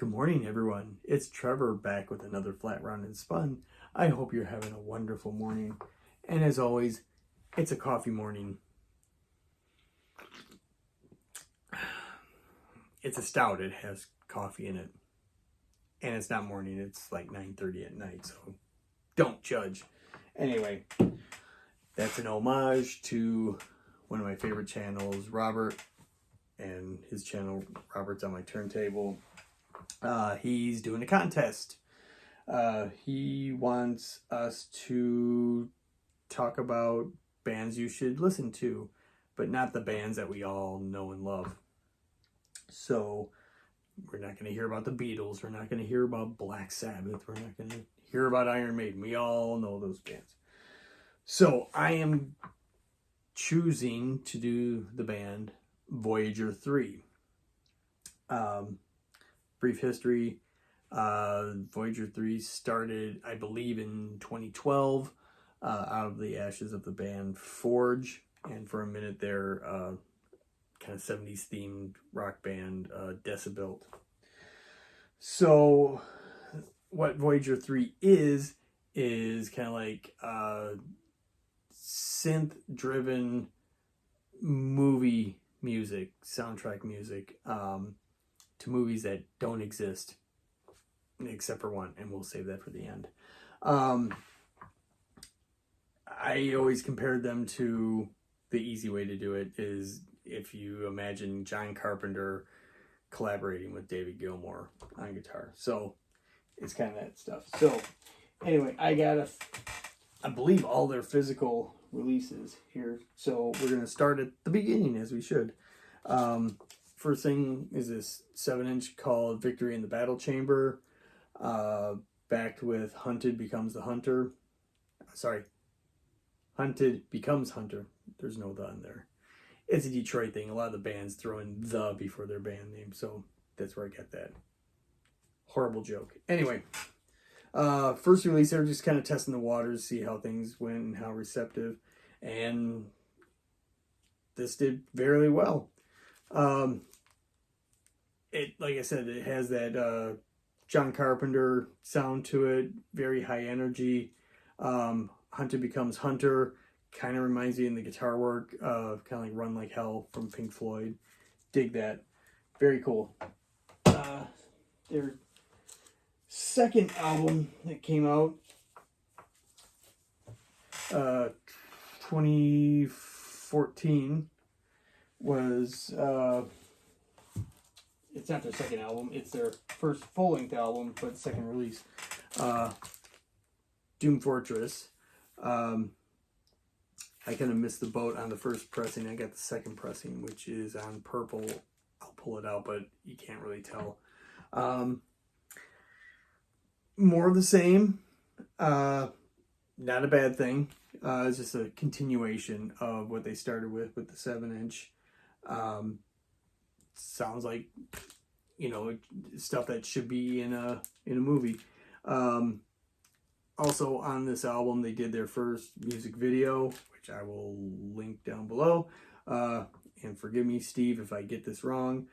Good morning, everyone. It's Trevor back with another Flat Round and Spun. I hope you're having a wonderful morning. And as always, it's a coffee morning. It's a stout. It has coffee in it. And it's not morning. It's like 9:30 at night, so don't judge. Anyway, that's an homage to one of my favorite channels, Robert, and his channel, Robert's On My Turntable. He's doing a contest. He wants us to talk about bands you should listen to, but not the bands that we all know and love. So we're not going to hear about the Beatles. We're not going to hear about Black Sabbath. We're not going to hear about Iron Maiden. We all know those bands. So I am choosing to do the band VOYAG3R. Brief history, VOYAG3R started, I believe, in 2012 out of the ashes of the band Forge, and for a minute there, kind of 70s themed rock band Decibel. So what VOYAG3R is kind of like synth driven movie music, soundtrack music, to movies that don't exist, except for one, and we'll save that for the end. I always compared them to, the easy way to do it is if you imagine John Carpenter collaborating with David Gilmour on guitar. So it's kind of that stuff. So anyway, I believe all their physical releases here. So we're going to start at the beginning, as we should. First thing is this 7-inch called Victory in the Battle Chamber, backed with Hunted Becomes the Hunter. Sorry, Hunted Becomes Hunter. There's no the in there. It's a Detroit thing. A lot of the bands throw in the before their band name, so that's where I got that. Horrible joke. Anyway, first release, they're just kind of testing the waters, see how things went and how receptive, and this did very well. It, like I said, it has that John Carpenter sound to it, very high energy. Hunter Becomes Hunter kind of reminds me in the guitar work of kind of like Run Like Hell from Pink Floyd. Dig that. Very cool. Their second album that came out 2014 was it's not their second album, it's their first full-length album, but second release. Doom Fortress. I kind of missed the boat on the first pressing. I got the second pressing, which is on purple. I'll pull it out, but you can't really tell. More of the same. Not a bad thing. It's just a continuation of what they started with the 7-inch. Sounds like, you know, stuff that should be in a movie. Also on this album, they did their first music video, which I will link down below. And forgive me, Steve, if I get this wrong.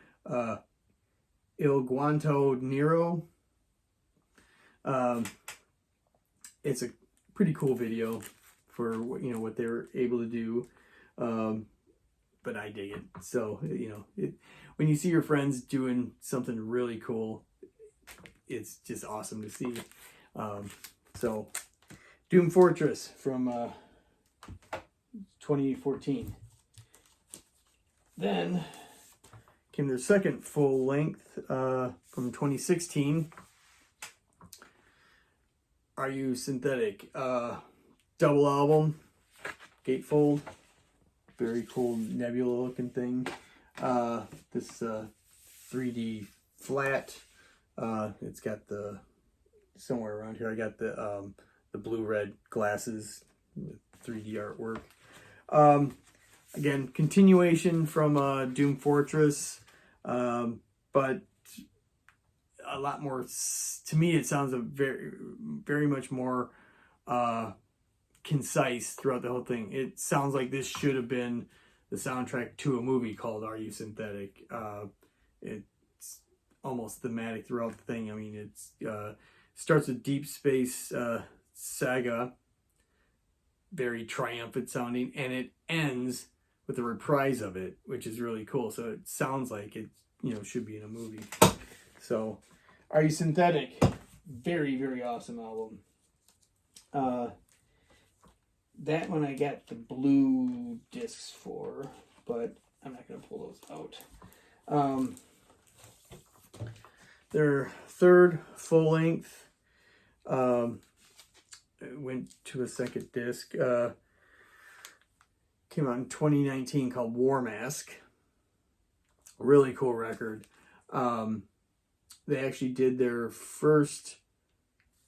Il Guanto Nero. It's a pretty cool video for, you know, what they were able to do. But I dig it. So, you know, when you see your friends doing something really cool, it's just awesome to see. So, Doom Fortress from 2014. Then came their second full length from 2016. Are You Synthetic? Double album, gatefold. Very cool nebula looking thing. This 3D flat. It's got the, somewhere around here, I got the blue-red glasses with 3D artwork. Again, continuation from Doom Fortress, but a lot more, to me it sounds very much more concise throughout the whole thing. It sounds like this should have been the soundtrack to a movie called Are You Synthetic? almost thematic throughout the thing. I mean, it's starts with Deep Space Saga, very triumphant sounding, and it ends with a reprise of it, which is really cool. So it sounds like it, you know, should be in a movie. So, Are You Synthetic? Very, very awesome album. That one I got the blue discs for, but I'm not going to pull those out. Their third full length went to a second disc. Came out in 2019 called War Mask. Really cool record. They actually did their first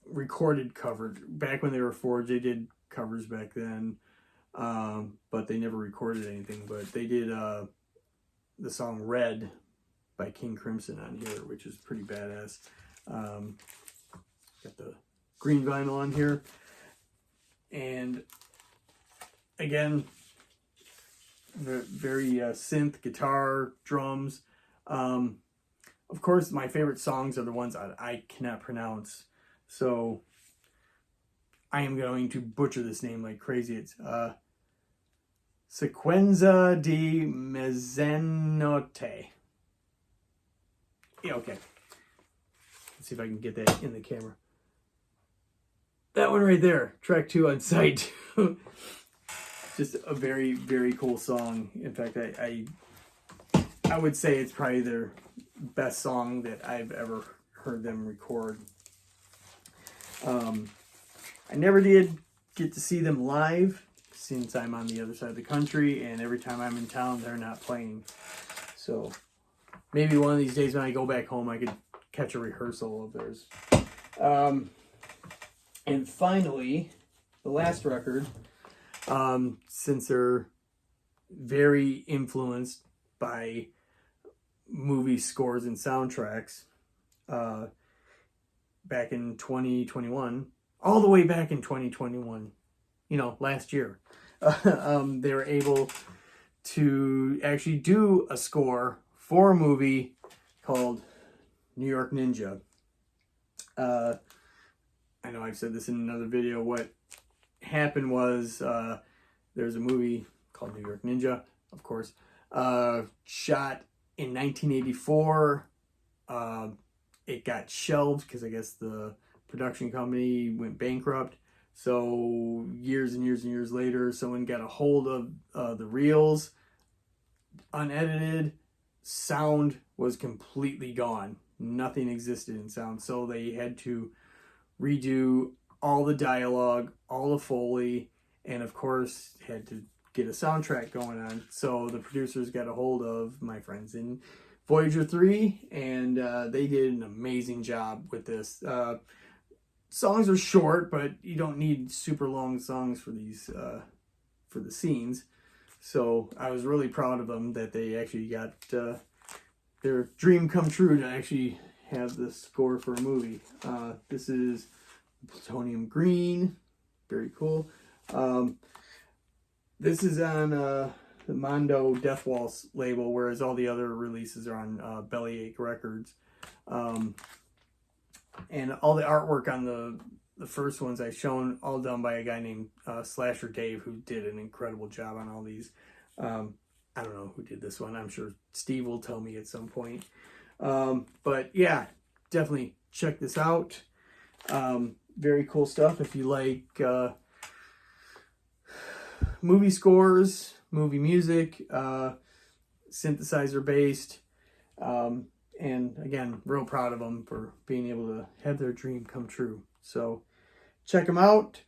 recorded cover back when they were Forged. They did covers back then, but they never recorded anything. But they did the song Red by King Crimson on here, which is pretty badass. Got the green vinyl on here, and again, very synth, guitar, drums. Of course, my favorite songs are the ones I cannot pronounce, so I am going to butcher this name like crazy. It's Sequenza di Mezzanotte. Yeah, okay. Let's see if I can get that in the camera. That one right there, track 2 on side 2. Just a very, very cool song. In fact, I would say it's probably their best song that I've ever heard them record. I never did get to see them live since I'm on the other side of the country, and every time I'm in town, they're not playing. So maybe one of these days when I go back home, I could catch a rehearsal of theirs. And finally, the last record, since they're very influenced by movie scores and soundtracks, back in 2021, all the way back in 2021, you know, last year, they were able to actually do a score for a movie called New York Ninja. I know I've said this in another video. What happened was there's a movie called New York Ninja, of course, shot in 1984. It got shelved because I guess the production company went bankrupt. So years and years and years later, someone got a hold of the reels, unedited. Sound was completely gone. Nothing existed in sound. So they had to redo all the dialogue, all the Foley, and of course had to get a soundtrack going on. So the producers got a hold of my friends in VOYAG3R, and they did an amazing job with this. Songs are short, but you don't need super long songs for these for the scenes. So I was really proud of them that they actually got their dream come true to actually have the score for a movie. This is Plutonium Green, very cool. This is on the Mondo Death Waltz label, whereas all the other releases are on Bellyache Records. And all the artwork on the first ones I've shown, all done by a guy named Slasher Dave, who did an incredible job on all these. I don't know who did this one. I'm sure Steve will tell me at some point. But yeah, definitely check this out. Very cool stuff. If you like movie scores, movie music, synthesizer based, and again, real proud of them for being able to have their dream come true. So check them out.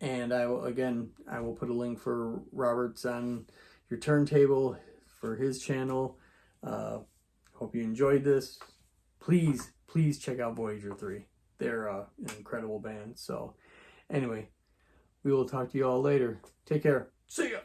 And I will put a link for Robert's On Your Turntable for his channel. Hope you enjoyed this. Please check out VOYAG3R. They're an incredible band. So anyway, we will talk to you all later. Take care. See ya.